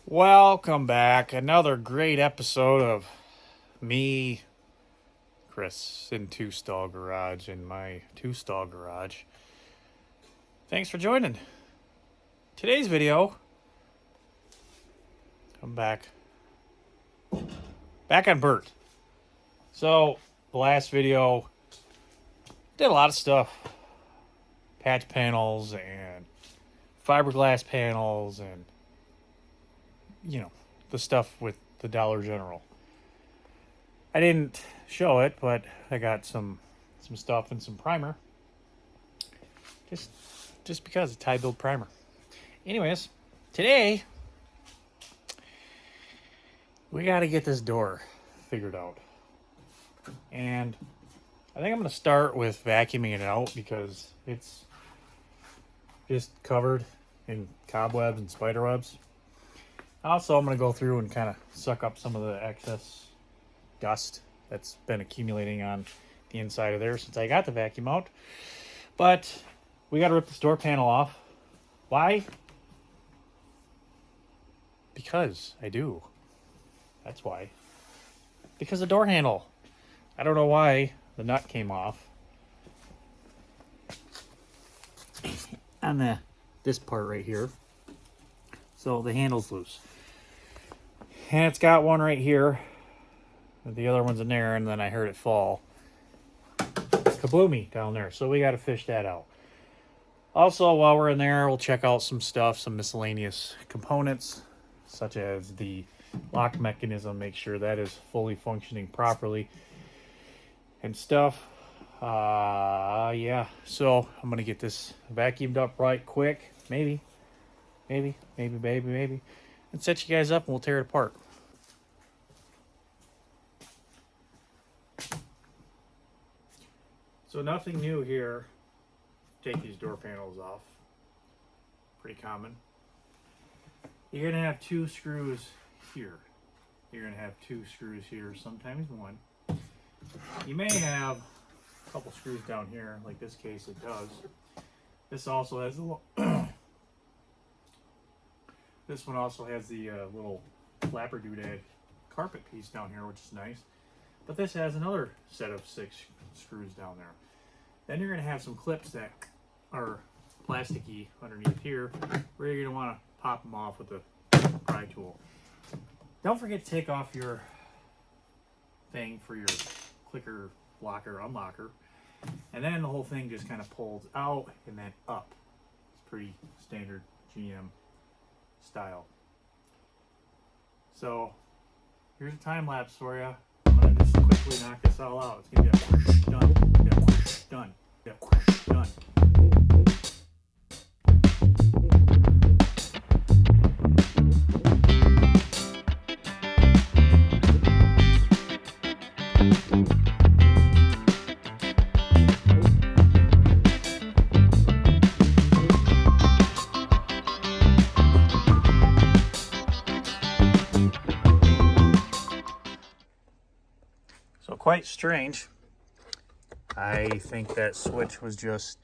Welcome back. Another great episode of me, Chris, in two-stall garage, in my two-stall garage. Thanks for joining. Today's video, I'm back on Burt. So, the last video, did a lot of stuff. Patch panels and fiberglass panels and the stuff with the Dollar General. I didn't show it, but I got some stuff and some primer. Just because, a tie build primer. Anyways, today we got to get this door figured out. And I think I'm going to start with vacuuming it out because it's just covered in cobwebs and spider webs. Also, I'm going to go through and kind of suck up some of the excess dust that's been accumulating on the inside of there since I got the vacuum out. But we got to rip this door panel off. Why? Because I do. That's why. Because the door handle. I don't know why the nut came off on this part right here. So the handle's loose. And it's got one right here. The other one's in there, and then I heard it fall. Kabloomy down there. So we got to fish that out. Also, while we're in there, we'll check out some stuff, some miscellaneous components, such as the lock mechanism. Make sure that is fully functioning properly and stuff. Yeah. So I'm going to get this vacuumed up right quick. Maybe. And set you guys up and we'll tear it apart. So nothing new here. Take these door panels off. Pretty common. You're going to have two screws here. You're going to have two screws here, sometimes one. You may have a couple screws down here, like this case it does. This also has a little... This one also has the little flapper doodad carpet piece down here, which is nice. But this has another set of 6 screws down there. Then you're going to have some clips that are plasticky underneath here, where you're going to want to pop them off with a pry tool. Don't forget to take off your thing for your clicker, blocker, unlocker. And then the whole thing just kind of pulls out and then up. It's pretty standard GM style. So here's a time lapse for you. I'm gonna just quickly knock this all out. It's gonna be a whoosh, done, a whoosh, done, a whoosh, done. Quite strange. I think that switch was just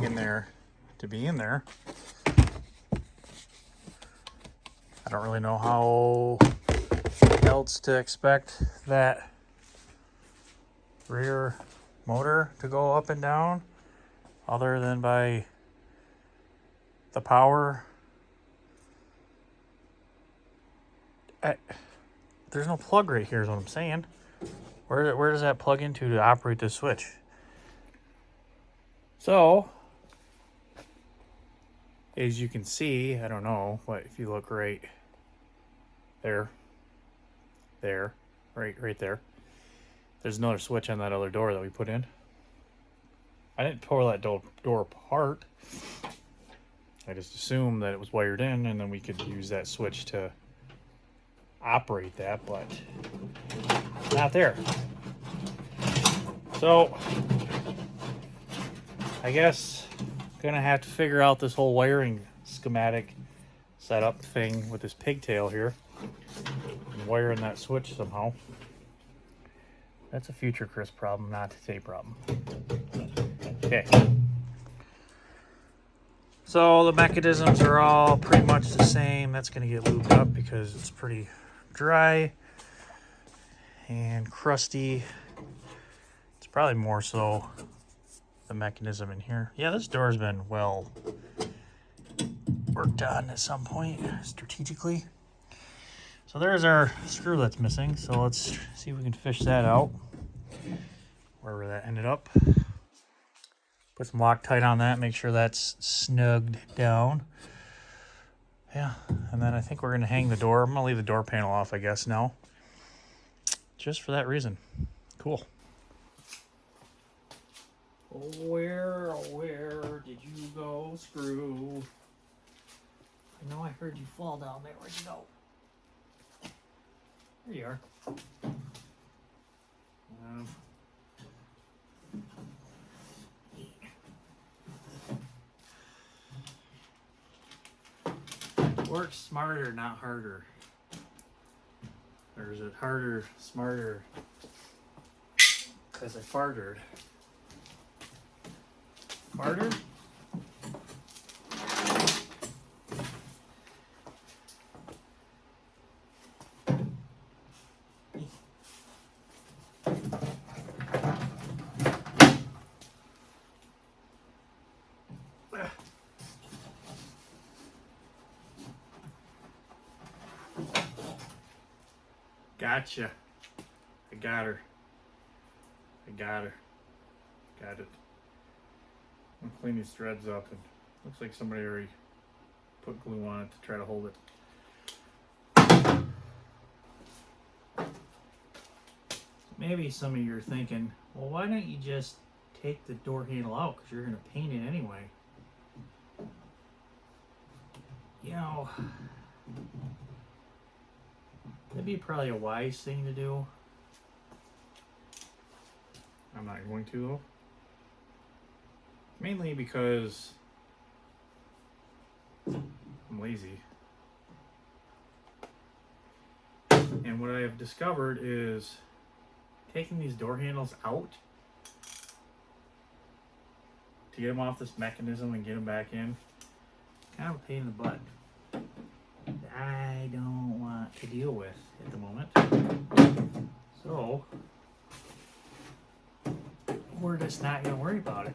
in there to be in there. I don't really know how else to expect that rear motor to go up and down other than by the power. There's no plug right here is what I'm saying. Where does that plug into to operate this switch? So, as you can see, I don't know, but if you look right there, right there, there's another switch on that other door that we put in. I didn't pull that door apart. I just assumed that it was wired in and then we could use that switch to operate that, but not there. So I guess gonna have to figure out this whole wiring schematic setup thing with this pigtail here and wiring that switch somehow. That's a future Chris problem, not a today problem. Okay. So the mechanisms are all pretty much the same. That's going to get lubed up because it's pretty dry and crusty. It's probably more so the mechanism in here. Yeah, this door's been well worked on at some point strategically. So there's our screw that's missing. So let's see if we can fish that out, wherever that ended up. Put some Loctite on that, make sure that's snugged down. Yeah, and then I think we're going to hang the door. I'm going to leave the door panel off, I guess, now. Just for that reason. Cool. Where did you go, screw? I know I heard you fall down there. Where'd you go? There you are. Work smarter, not harder. Or is it harder, smarter? Because I farted. Farted? Gotcha. I got her. Got it. I'm gonna clean these threads up, and looks like somebody already put glue on it to try to hold it. Maybe some of you are thinking, well, why don't you just take the door handle out, because you're gonna paint it anyway. You know, that'd be probably a wise thing to do. I'm not going to, though. Mainly because I'm lazy. And what I have discovered is taking these door handles out to get them off this mechanism and get them back in, kind of a pain in the butt that I don't want to deal with at the moment. So we're just not going to worry about it.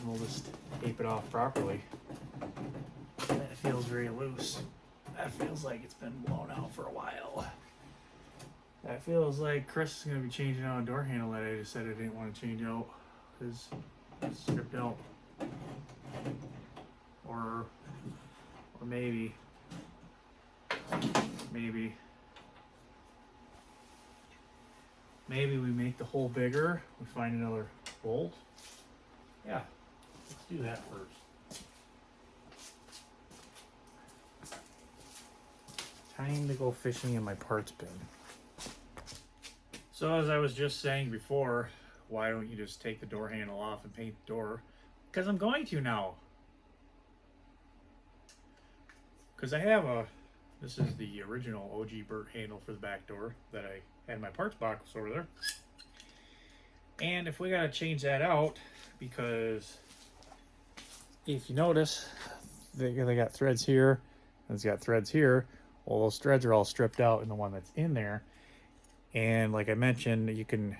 We'll just tape it off properly. That feels very loose. That feels like it's been blown out for a while. That feels like Chris is going to be changing out a door handle that I just said I didn't want to change out because it's stripped out. Or maybe we make the hole bigger. We find another bolt. Yeah, let's do that first. Time to go fishing in my parts bin. So as I was just saying before, why don't you just take the door handle off and paint the door? Because I'm going to now. Because I have this is the original OG Burt handle for the back door that I had in my parts box over there. And if we got to change that out, because if you notice, they got threads here, and it's got threads here. Well, those threads are all stripped out in the one that's in there. And like I mentioned, you can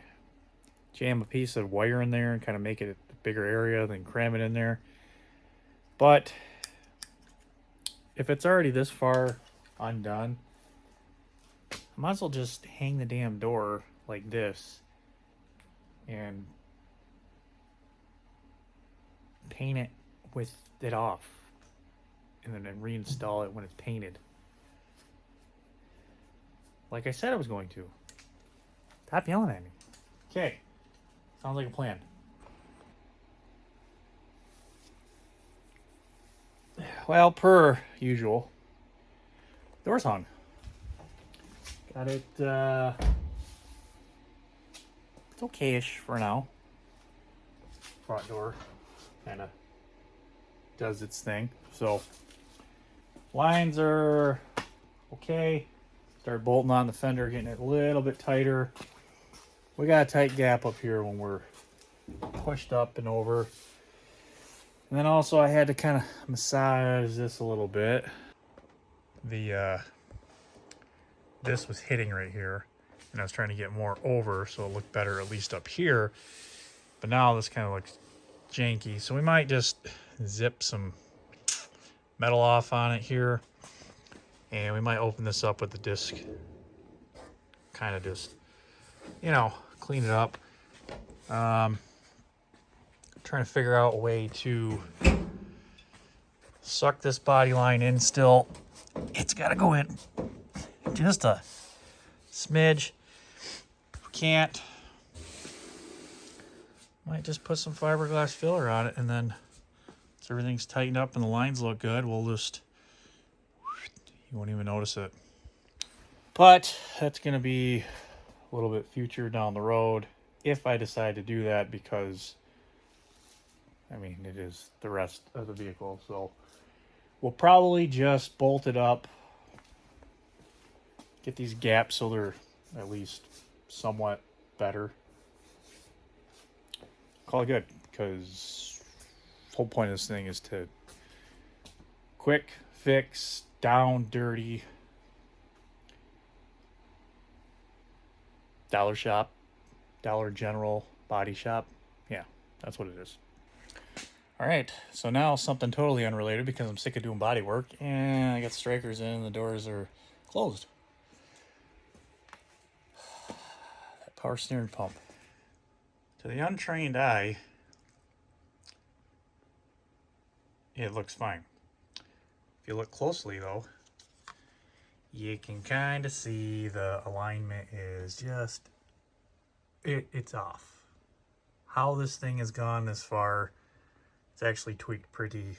jam a piece of wire in there and kind of make it a bigger area, then cram it in there. But if it's already this far undone, I might as well just hang the damn door like this and paint it with it off, and then reinstall it when it's painted. Like I said I was going to. Stop yelling at me. Okay. Sounds like a plan. Well, per usual, door's hung. Got it, it's okay-ish for now. Front door kind of does its thing. So, lines are okay. Start bolting on the fender, getting it a little bit tighter. We got a tight gap up here when we're pushed up and over. And then also I had to kind of massage this a little bit. This was hitting right here, and I was trying to get more over so it looked better, at least up here. But now this kind of looks janky, so we might just zip some metal off on it here, and we might open this up with the disc, kind of just, you know, clean it up. Trying to figure out a way to suck this body line in still. It's got to go in just a smidge. If we can't, might just put some fiberglass filler on it, and then once everything's tightened up and the lines look good, we'll just, you won't even notice it. But that's going to be a little bit future down the road if I decide to do that, because I mean, it is the rest of the vehicle. So we'll probably just bolt it up, get these gaps so they're at least somewhat better. Call it good, because the whole point of this thing is to quick fix, down dirty, Dollar Shop, Dollar General body shop. Yeah, that's what it is. All right, so now something totally unrelated, because I'm sick of doing body work, and I got strikers in and the doors are closed. That power steering pump. To the untrained eye, it looks fine. If you look closely though, you can kind of see the alignment is just, it's off. How this thing has gone this far, it's actually tweaked pretty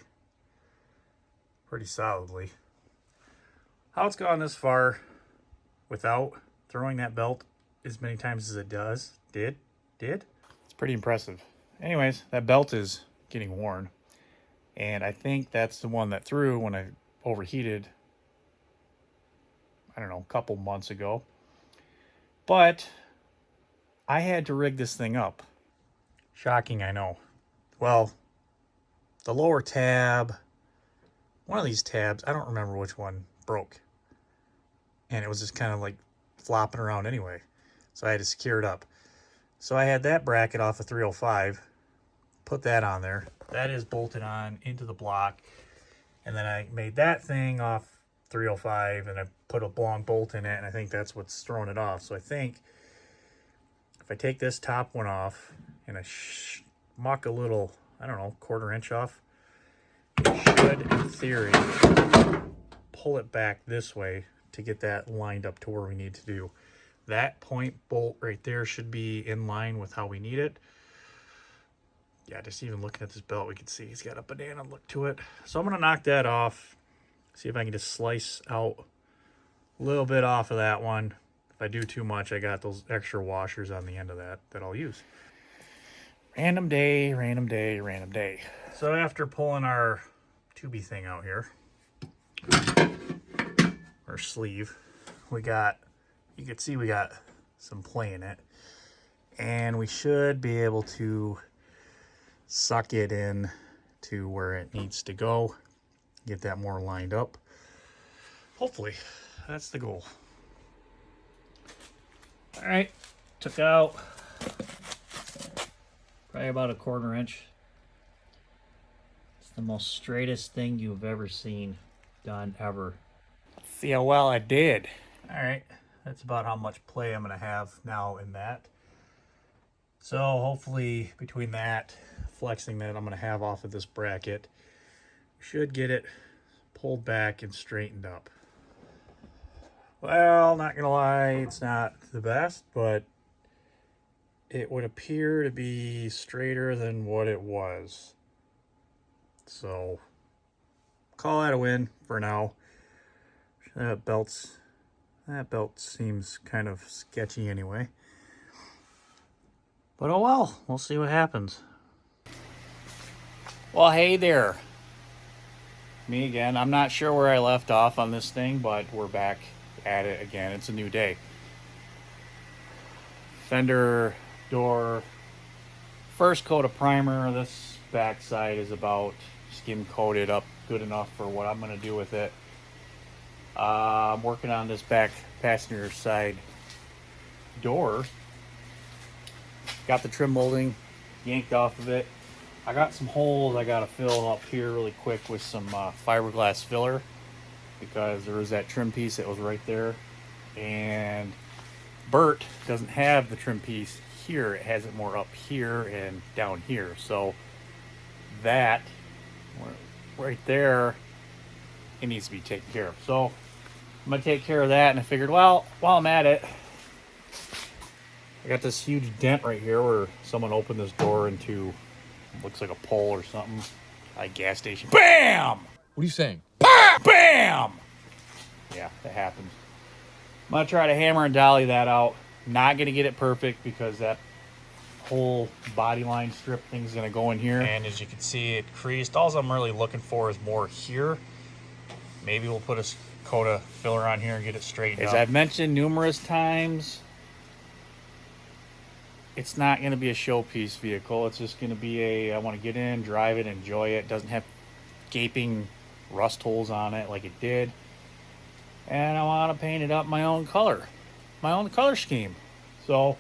solidly. How it's gone this far without throwing that belt as many times as it did. It's pretty impressive. Anyways, that belt is getting worn, and I think that's the one that threw when I overheated, I don't know, a couple months ago. But I had to rig this thing up. Shocking, I know. Well, the lower tab, one of these tabs, I don't remember which one, broke. And it was just kind of like flopping around anyway. So I had to secure it up. So I had that bracket off of 305, put that on there. That is bolted on into the block. And then I made that thing off 305, and I put a long bolt in it, and I think that's what's throwing it off. So I think if I take this top one off and I muck a little, I don't know, 1/4 inch off, it should, in theory, pull it back this way to get that lined up to where we need to do. That point bolt right there should be in line with how we need it. Yeah, just even looking at this belt, we can see it's got a banana look to it. So I'm going to knock that off, see if I can just slice out a little bit off of that one. If I do too much, I got those extra washers on the end of that I'll use. Random day, random day, random day. So after pulling our tubey thing out here, our sleeve, we got, you can see we got some play in it, and we should be able to suck it in to where it needs to go, get that more lined up. Hopefully, that's the goal. All right, took out probably about a 1/4 inch. It's the most straightest thing you've ever seen done ever. Let's see how well I did. All right, that's about how much play I'm gonna have now in that. So hopefully between that, flexing that I'm gonna have off of this bracket, should get it pulled back and straightened up. Well, not gonna lie, it's not the best, but it would appear to be straighter than what it was. So call that a win for now. That belt seems kind of sketchy anyway. But oh well, we'll see what happens. Well, hey there. Me again. I'm not sure where I left off on this thing, but we're back at it again. It's a new day. Fender door, first coat of primer. This back side is about skim coated up good enough for what I'm going to do with it. I'm working on this back passenger side door. Got the trim molding yanked off of it. I got some holes I got to fill up here really quick with some fiberglass filler, because there was that trim piece that was right there, and Burt doesn't have the trim piece here. It has it more up here and down here. So that right there, it needs to be taken care of. So I'm gonna take care of that, and I figured, well, while I'm at it, I got this huge dent right here where someone opened this door into, looks like a pole or something, like gas station. BAM! What are you saying? BAM! BAM! Yeah, that happens. I'm gonna try to hammer and dolly that out. Not gonna get it perfect because that whole body line strip thing's gonna go in here. And as you can see, it creased. All I'm really looking for is more here. Maybe we'll put a coat of filler on here and get it straightened up. As I've mentioned numerous times, it's not going to be a showpiece vehicle. It's just going to be I want to get in, drive it, enjoy it. It doesn't have gaping rust holes on it like it did. And I want to paint it up my own color scheme. So,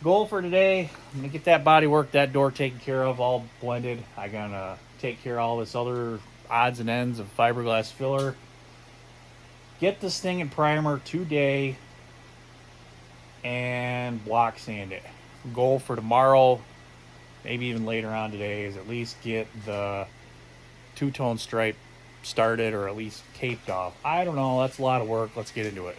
goal for today, I'm going to get that body work, that door taken care of, all blended. I'm going to take care of all this other odds and ends of fiberglass filler. Get this thing in primer today and block sand it. Goal for tomorrow, maybe even later on today, is at least get the two-tone stripe started or at least taped off. I don't know, that's a lot of work. Let's get into it.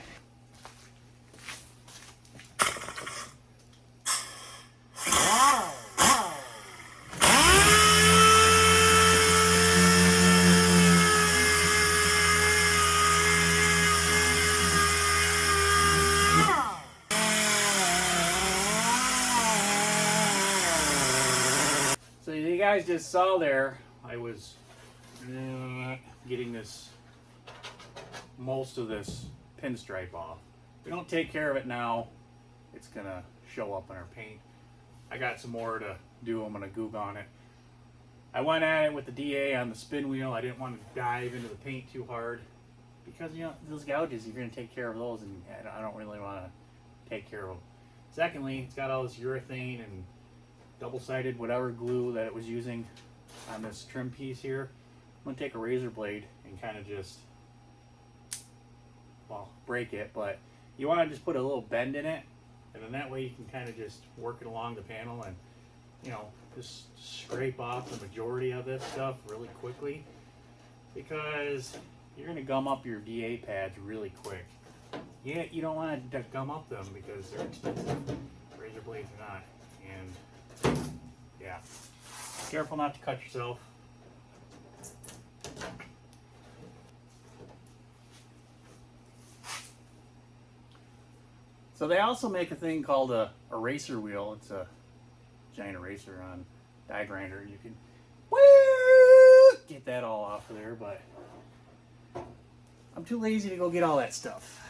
So you guys just saw there, I was getting most of this pinstripe off. If we don't take care of it now, it's gonna show up on our paint. I got some more to do. I'm gonna goog on it. I went at it with the DA on the spin wheel. I didn't want to dive into the paint too hard because, you know, those gouges, you're gonna take care of those, and I don't really want to take care of them. Secondly, it's got all this urethane and double-sided whatever glue that it was using on this trim piece here. I'm gonna take a razor blade and kind of just, well, break it, but you want to just put a little bend in it, and then that way you can kind of just work it along the panel and, you know, just scrape off the majority of this stuff really quickly, because you're gonna gum up your DA pads really quick. Yeah, you don't want to gum up them because they're expensive. Razor blades are not. And yeah, careful not to cut yourself. So they also make a thing called a eraser wheel. It's a giant eraser on die grinder. You can get that all off of there, but I'm too lazy to go get all that stuff.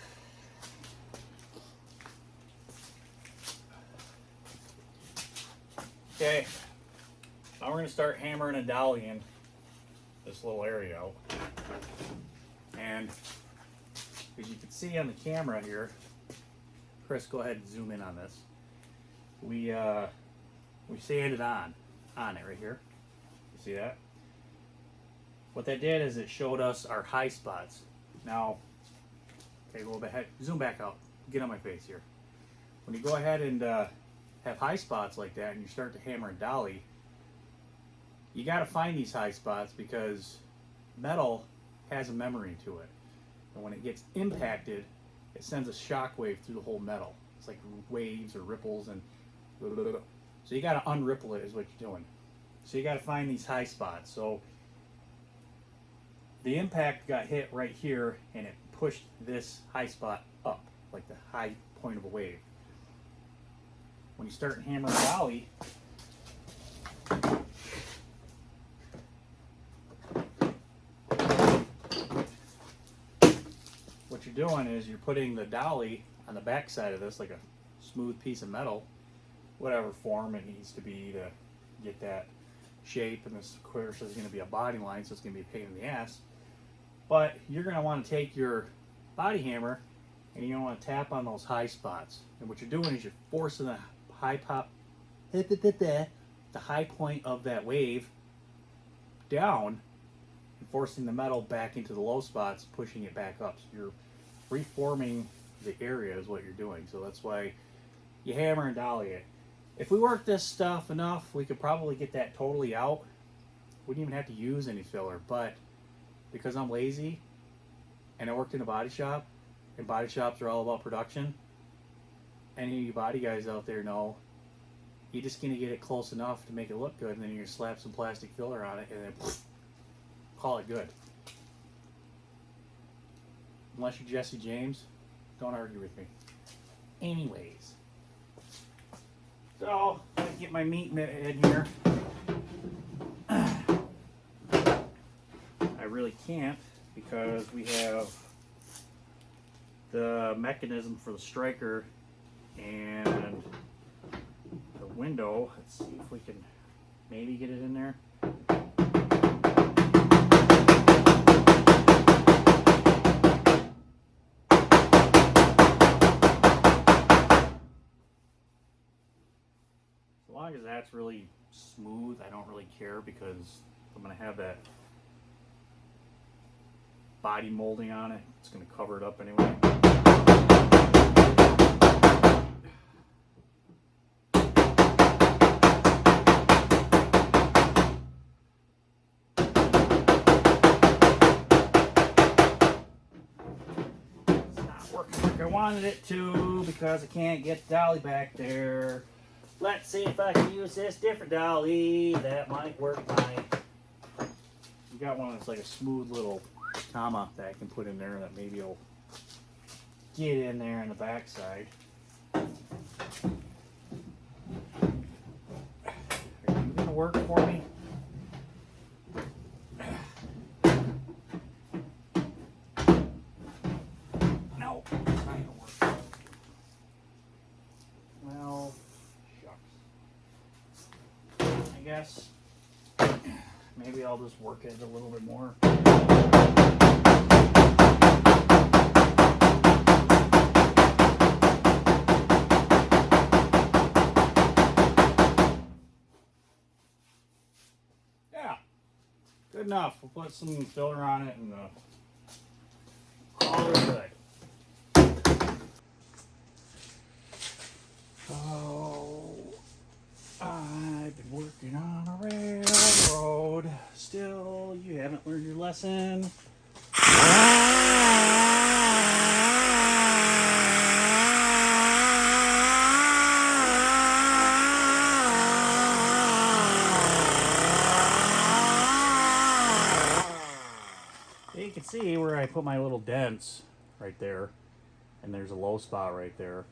Okay, now we're going to start hammering and dollying this little area out. And as you can see on the camera here, Chris, go ahead and zoom in on this. We sanded on it right here. You see that? What that did is it showed us our high spots. Now, okay, go ahead, zoom back out. Get on my face here. When you go ahead and have high spots like that and you start to hammer and dolly, you got to find these high spots because metal has a memory to it. And when it gets impacted, it sends a shock wave through the whole metal. It's like waves or ripples, and blah, blah, blah, blah. So you got to unripple it is what you're doing. So you got to find these high spots. So the impact got hit right here and it pushed this high spot up, like the high point of a wave. When you start hammering dolly, what you're doing is you're putting the dolly on the back side of this, like a smooth piece of metal, whatever form it needs to be to get that shape, and this, of course, is going to be a body line, so it's going to be a pain in the ass. But you're going to want to take your body hammer and you're going to want to tap on those high spots. And what you're doing is you're forcing the high point of that wave down and forcing the metal back into the low spots, pushing it back up. So you're reforming the area is what you're doing. So that's why you hammer and dolly it. If we work this stuff enough, we could probably get that totally out. Wouldn't even have to use any filler, but because I'm lazy and I worked in a body shop, and body shops are all about production, any of you body guys out there know, you're just going to get it close enough to make it look good, and then you're going to slap some plastic filler on it and then call it good. Unless you're Jesse James, don't argue with me. Anyways, so let me get my meat in here. I really can't because we have the mechanism for the striker and the window. Let's see if we can maybe get it in there. As long as that's really smooth, I don't really care because I'm going to have that body molding on it. It's going to cover it up anyway. It's not working like I wanted it to because I can't get the dolly back there. Let's see if I can use this different dolly. That might work fine. You got one that's like a smooth little comma that I can put in there that maybe will get in there on the back side. Are you gonna work for me? No, it's not gonna work. Well, shucks. I guess maybe I'll just work it a little bit more. Yeah, good enough. We'll put some filler on it and call it good. Oh, I've been working on a railroad. Still, you haven't learned your lesson. You can see where I put my little dents right there, and there's a low spot right there.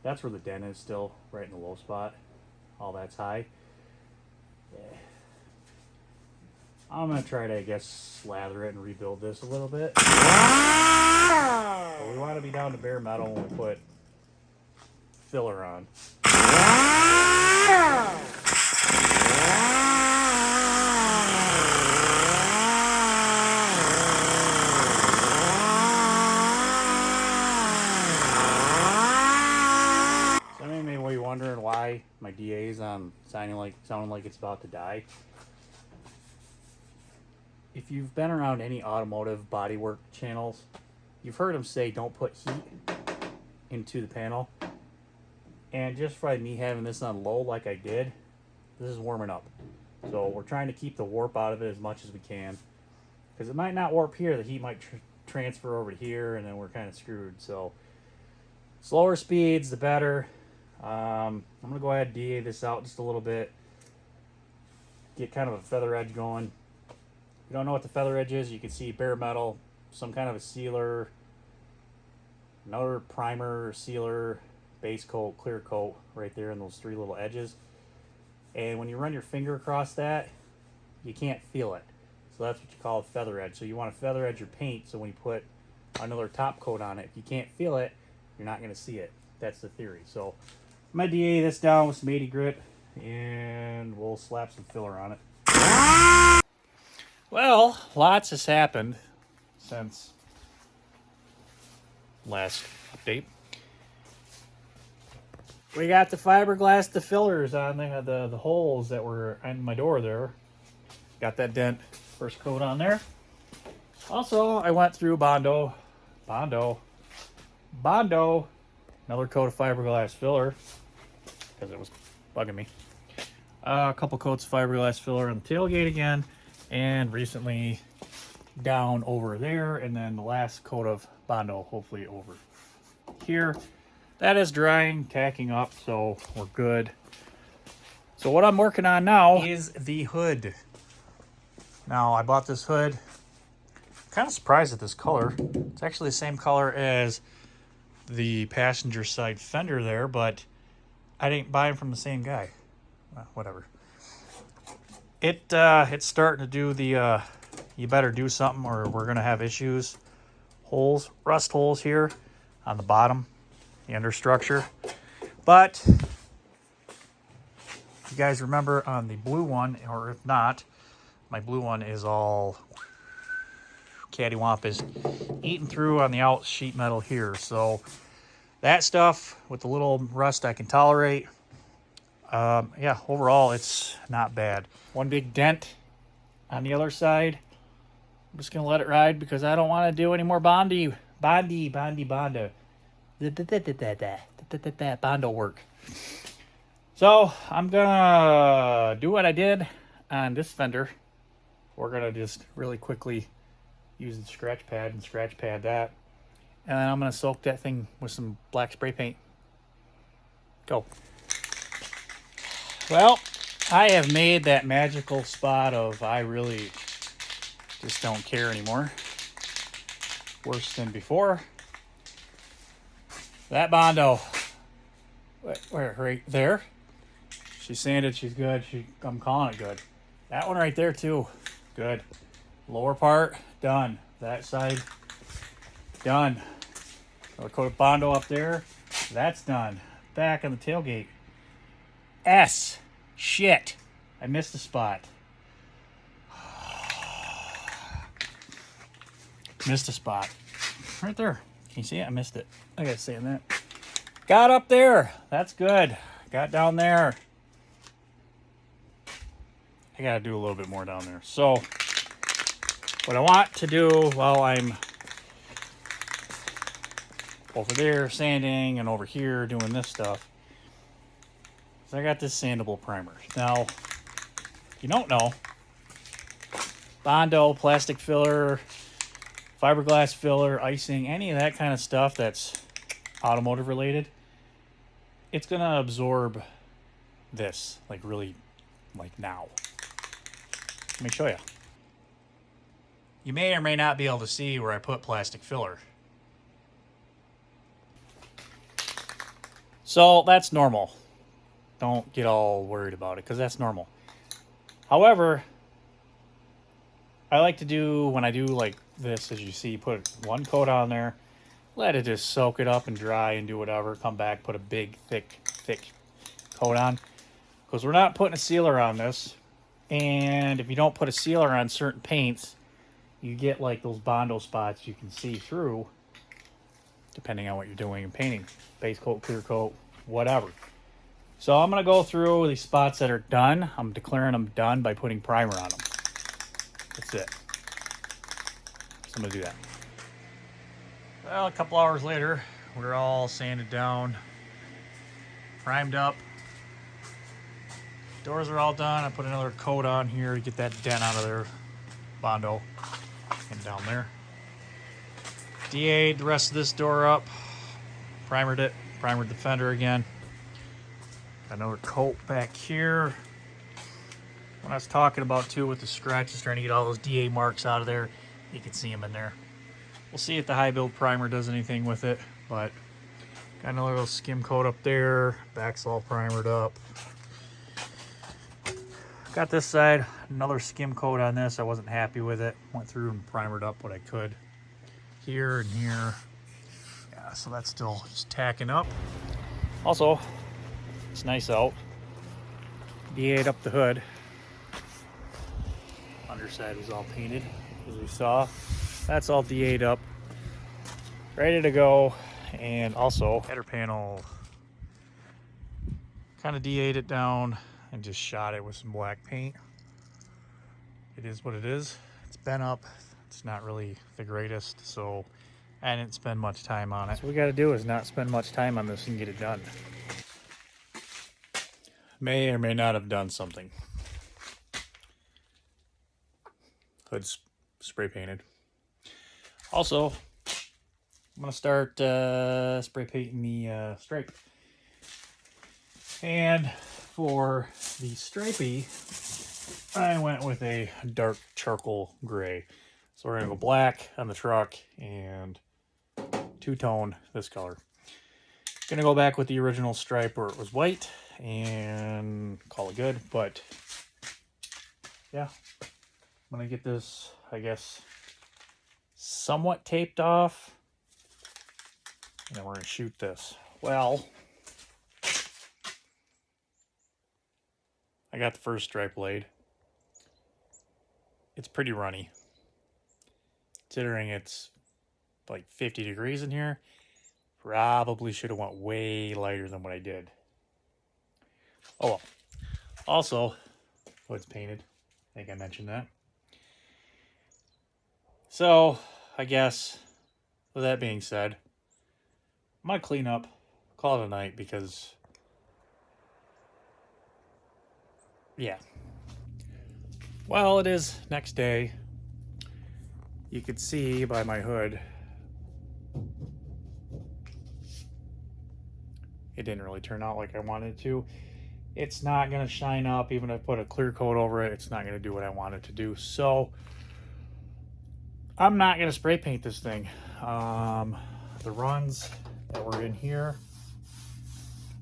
That's where the dent is still, right in the low spot. All that's high. Yeah. I'm going to try to, I guess, slather it and rebuild this a little bit. But we want to be down to bare metal when we put filler on. So I may be wondering why my DA is sounding like it's about to die. If you've been around any automotive bodywork channels, you've heard them say don't put heat into the panel. And just by me having this on low like I did, this is warming up. So we're trying to keep the warp out of it as much as we can. Because it might not warp here, the heat might transfer over to here, and then we're kind of screwed. So slower speeds, the better. I'm going to go ahead and DA this out just a little bit. Get kind of a feather edge going. If you don't know what the feather edge is, you can see bare metal, some kind of a sealer, another primer, sealer, base coat, clear coat right there in those three little edges. And when you run your finger across that, you can't feel it. So that's what you call a feather edge. So you want to feather edge your paint so when you put another top coat on it, if you can't feel it, you're not going to see it. That's the theory. So I'm going to DA this down with some 80 grit and we'll slap some filler on it. Well, lots has happened since last update. We got the fiberglass, the fillers on the holes that were on my door there. Got that dent, first coat on there. Also, I went through Bondo, another coat of fiberglass filler because it was bugging me. A couple coats of fiberglass filler on the tailgate again, and recently down over there, and then the last coat of Bondo, hopefully over here. That is drying, tacking up, so we're good. So what I'm working on now is the hood. Now, I bought this hood. Kind of surprised at this color. It's actually the same color as the passenger side fender there, but I didn't buy them from the same guy. Well, whatever. It's starting to do the you better do something or we're gonna have issues. Holes, rust holes here on the bottom, the understructure. But if you guys remember on the blue one, or if not, my blue one is all cattywampus eating through on the out sheet metal here. So that stuff with the little rust I can tolerate. Yeah, overall it's not bad. One big dent on the other side. I'm just gonna let it ride because I don't want to do any more Bondo work. So I'm gonna do what I did on this fender. We're gonna just really quickly use the scratch pad and scratch pad that, and then I'm gonna soak that thing with some black spray paint. Go. Well, I have made that magical spot of I really just don't care anymore. Worse than before. That Bondo, where right there. She sanded, she's good. I'm calling it good. That one right there too, good. Lower part, done. That side, done. Another coat of Bondo up there, that's done. Back on the tailgate. Shit. I missed a spot. Missed a spot. Right there. Can you see it? I missed it. I gotta say that. Got up there. That's good. Got down there. I gotta do a little bit more down there. So, what I want to do while I'm over there sanding and over here doing this stuff is I got this sandable primer. Now, if you don't know, Bondo, plastic filler, fiberglass filler, icing, any of that kind of stuff that's automotive related, it's gonna absorb this, like really, like now. Let me show you. You may or may not be able to see where I put plastic filler. So that's normal. Don't get all worried about it because that's normal. However, I like to do, when I do like this, as you see, put one coat on there, let it just soak it up and dry and do whatever, come back, put a big, thick coat on. Because we're not putting a sealer on this. And if you don't put a sealer on certain paints, you get like those Bondo spots you can see through, depending on what you're doing in painting. Base coat, clear coat, whatever. So I'm going to go through these spots that are done. I'm declaring them done by putting primer on them. That's it. So I'm going to do that. Well, a couple hours later, we're all sanded down, primed up. Doors are all done. I put another coat on here to get that dent out of there. Bondo. And down there. DA'd the rest of this door up. Primered it. Primered the fender again. Got another coat back here. When I was talking about too with the scratches, trying to get all those DA marks out of there, you can see them in there. We'll see if the high build primer does anything with it, but got another little skim coat up there. Back's all primered up. Got this side, another skim coat on this. I wasn't happy with it. Went through and primered up what I could. Here and here. Yeah, so that's still just tacking up. Also, it's nice out. DA'd up the hood. Underside was all painted, as we saw. That's all DA'd up, ready to go. And also, header panel, kind of DA'd it down and just shot it with some black paint. It is what it is. It's been up. It's not really the greatest, so I didn't spend much time on it. So what we got to do is not spend much time on this and get it done. May or may not have done something. Hood's spray painted. Also, I'm gonna start spray painting the stripe. And for the stripey, I went with a dark charcoal gray. So we're gonna go black on the truck and two-tone this color. Gonna go back with the original stripe where it was white and call it good. But yeah, I'm gonna get this, I guess, somewhat taped off. And then we're gonna shoot this. Well, I got the first stripe laid. It's pretty runny. Considering it's like 50 degrees in here, probably should have went way lighter than what I did. Oh well. Also, hood's painted. I think I mentioned that. So, I guess, with that being said, I'm gonna clean up, call it a night, because yeah. Well, it is next day. You could see by my hood, it didn't really turn out like I wanted it to. It's not gonna shine up, even if I put a clear coat over it, it's not gonna do what I want it to do. So, I'm not gonna spray paint this thing. The runs that were in here,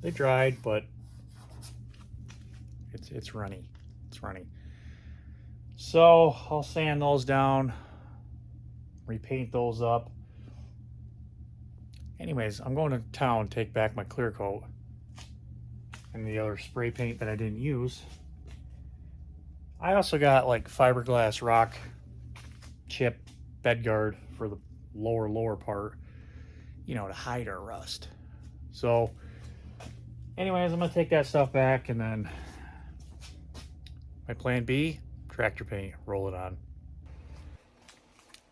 they dried, but it's runny. It's runny. So I'll sand those down, repaint those up. Anyways, I'm going to town to take back my clear coat and the other spray paint that I didn't use. I also got like fiberglass rock chip bed guard for the lower part, you know, to hide our rust. So anyways, I'm gonna take that stuff back, and then my plan B, tractor paint, roll it on.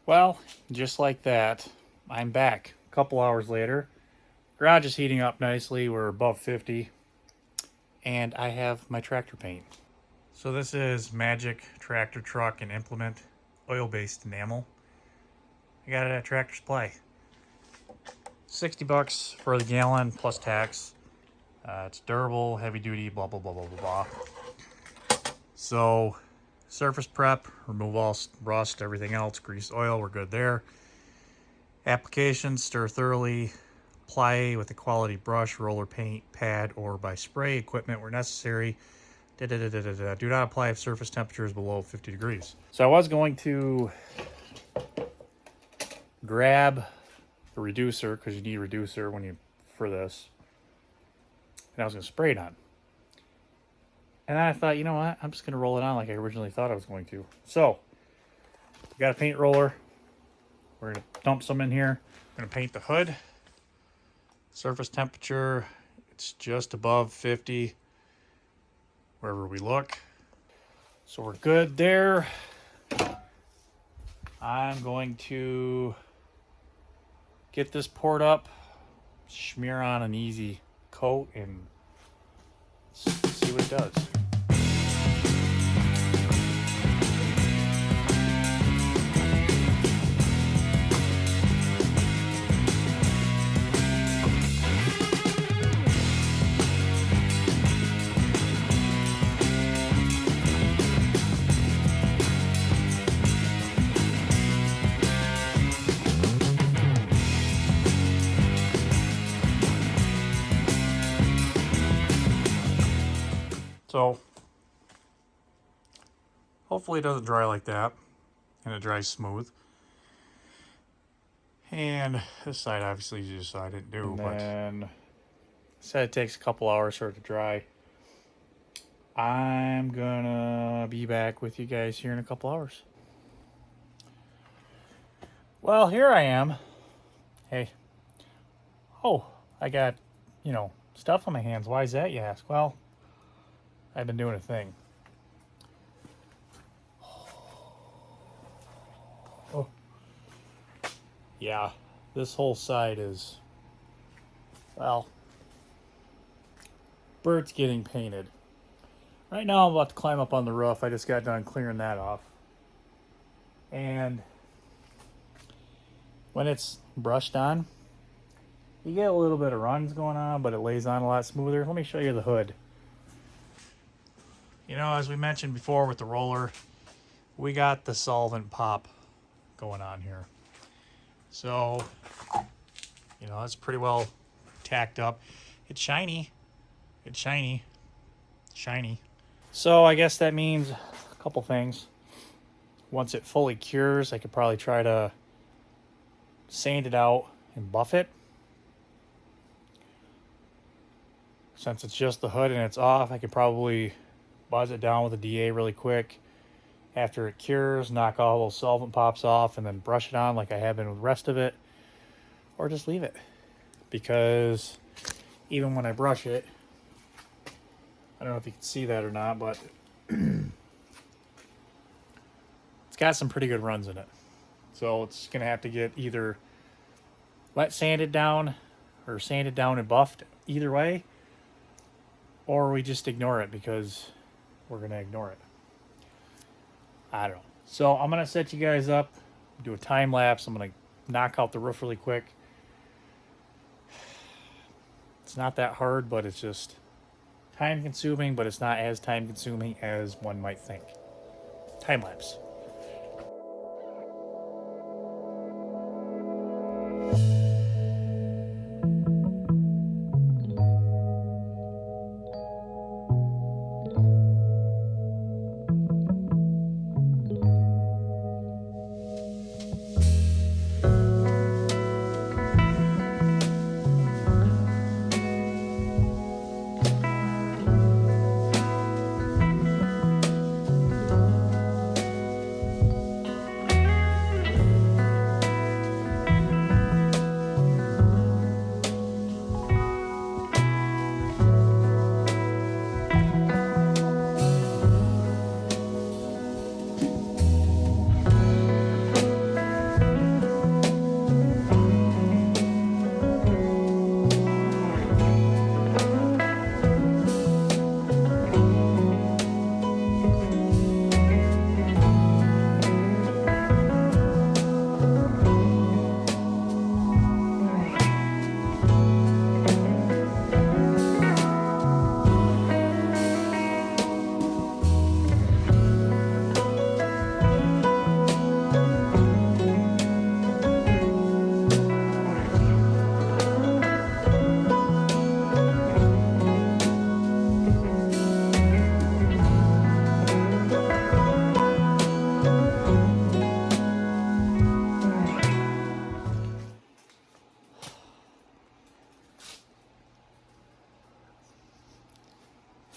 Well, just like that, I'm back a couple hours later. Garage is heating up nicely. We're above 50, and I have my tractor paint. So this is Magic Tractor Truck and Implement oil-based enamel. I got it at Tractor Supply. 60 bucks for the gallon plus tax. It's durable, heavy duty, blah, blah, blah, blah, blah, blah. So, surface prep, remove all rust, everything else, grease, oil, we're good there. Application, stir thoroughly, apply with a quality brush, roller paint, pad, or by spray equipment where necessary. Do not apply if surface temperature is below 50 degrees. So I was going to grab a reducer, because you need a reducer for this. And I was going to spray it on. And then I thought, you know what? I'm just going to roll it on like I originally thought I was going to. So, got a paint roller. We're going to dump some in here. We're going to paint the hood. Surface temperature, it's just above 50 wherever we look. So we're good there. I'm going to get this poured up, smear on an easy coat, and see what it does. So, hopefully it doesn't dry like that, and it dries smooth. And this side, obviously, you just saw I didn't do, but then said it takes a couple hours for it to dry. I'm gonna be back with you guys here in a couple hours. Well, here I am. Hey. Oh, I got, stuff on my hands. Why is that, you ask? Well, I've been doing a thing. Oh. Yeah, this whole side is, well, Burt's getting painted. Right now I'm about to climb up on the roof. I just got done clearing that off. And when it's brushed on, you get a little bit of runs going on, but it lays on a lot smoother. Let me show you the hood. As we mentioned before with the roller, we got the solvent pop going on here. So, it's pretty well tacked up. It's shiny. It's shiny. Shiny. So I guess that means a couple things. Once it fully cures, I could probably try to sand it out and buff it. Since it's just the hood and it's off, I could probably buzz it down with a DA really quick. After it cures, knock all those solvent pops off and then brush it on like I have been with the rest of it. Or just leave it. Because even when I brush it, I don't know if you can see that or not, but it's got some pretty good runs in it. So it's going to have to get either wet sanded down or sanded down and buffed either way, or we just ignore it because we're going to ignore it. I don't know. So I'm going to set you guys up, do a time lapse. I'm going to knock out the roof really quick. It's not that hard, but it's just time consuming, but it's not as time consuming as one might think. Time lapse.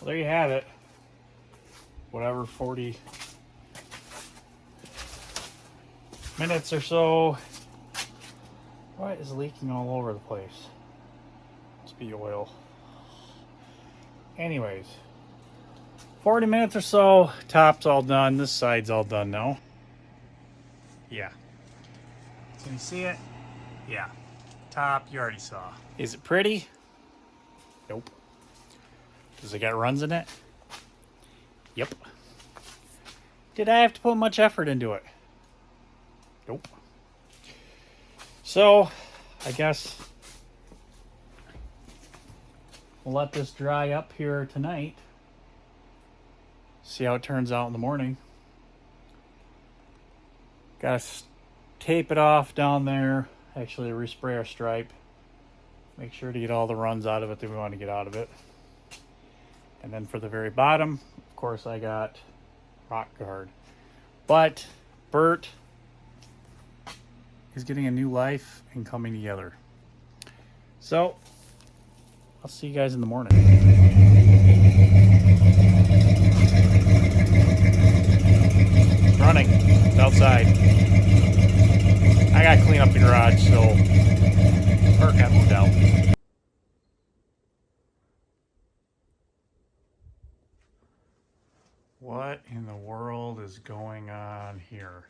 Well, there you have it. Whatever, 40 minutes or so. What is leaking all over the place? Must be oil. Anyways, 40 minutes or so. Top's all done. This side's all done now. Yeah. Can you see it? Yeah. Top, you already saw. Is it pretty? Nope. Does it got runs in it? Yep. Did I have to put much effort into it? Nope. So, I guess we'll let this dry up here tonight. See how it turns out in the morning. Gotta tape it off down there. Actually, respray our stripe. Make sure to get all the runs out of it that we want to get out of it. And then for the very bottom, of course, I got rock guard. But Burt is getting a new life and coming together. So, I'll see you guys in the morning. running. It's outside. I gotta clean up the garage, so Burt got moved out. What in the world is going on here?